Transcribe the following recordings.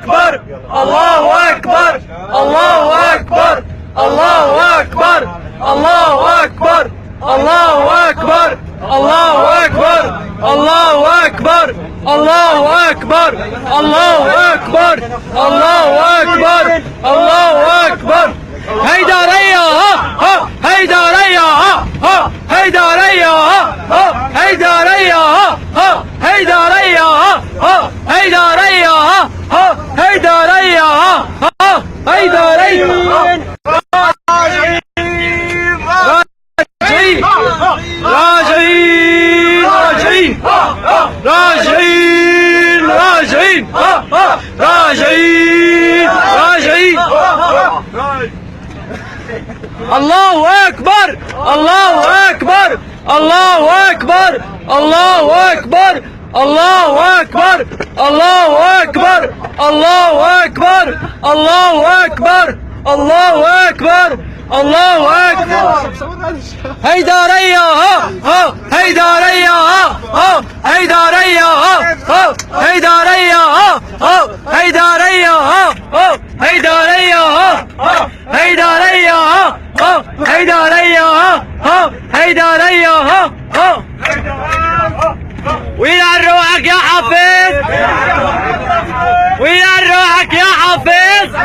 أكبر الله أكبر الله أكبر الله أكبر الله أكبر الله أكبر الله أكبر الله أكبر الله أكبر الله أكبر الله أكبر الله أكبر هيدرية ها هيدرية ها هيدرية ها هيدرية ها هيدرية ها هيدرية ها هيدرية ها هيدرية راجعين راجعين راجعين راجعين راجعين راجعين الله أكبر الله أكبر الله أكبر الله أكبر الله أكبر الله أكبر الله أكبر الله أكبر الله أكبر الله أكبر هيدرية ها هيدرية ها هيدرية ها هيدرية ها هيدرية ها هيدرية ها هيدرية ها هيدرية ها هيدرية ها وين روحك يا حفيظ وين روحك يا حفيظ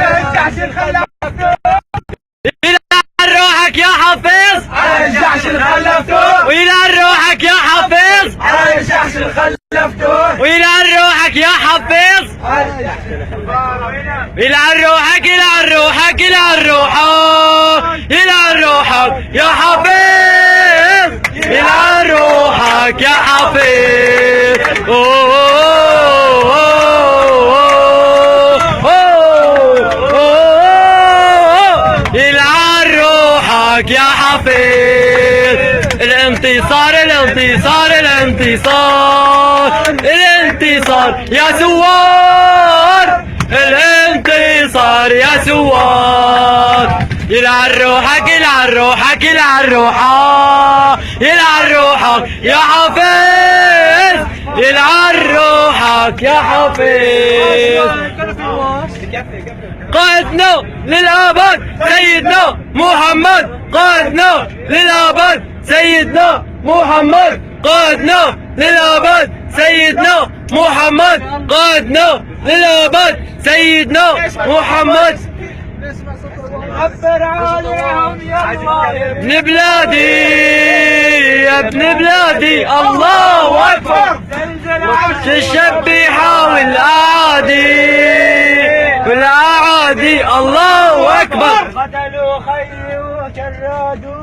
روحك يا حفيظ الجحش الخلفتون وين روحك يا حفيظ الجحش الخلفتون وين روحك يا حفيظ إلى روحك إلى روحك إلى روحك إلى روحك يا حفيظ إلى روحك يا حفيظ يا حفيظ الانتصار الانتصار الانتصار الانتصار يا سوار الانتصار يا سوار إلى روحك إلى روحك إلى روحك إلى روحك يا حفيظ إلى روحك يا حفيظ قائدنا للأبد سيدنا محمد قائدنا للأبد سيدنا محمد قائدنا للأبد سيدنا محمد قائدنا للأبد سيدنا محمد عبر عليهم يا الله ابن بلادي يا ابن بلادي الله أكبر الشبيحة والأعادي والأعادي الله أكبر قتلوا خيي وشردوا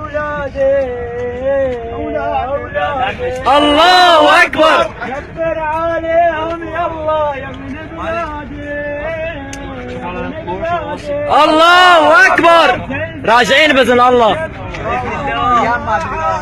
أولادي الله أكبر كبر عليهم يا الله يا ابن بلادي الله أكبر راجعين بإذن الله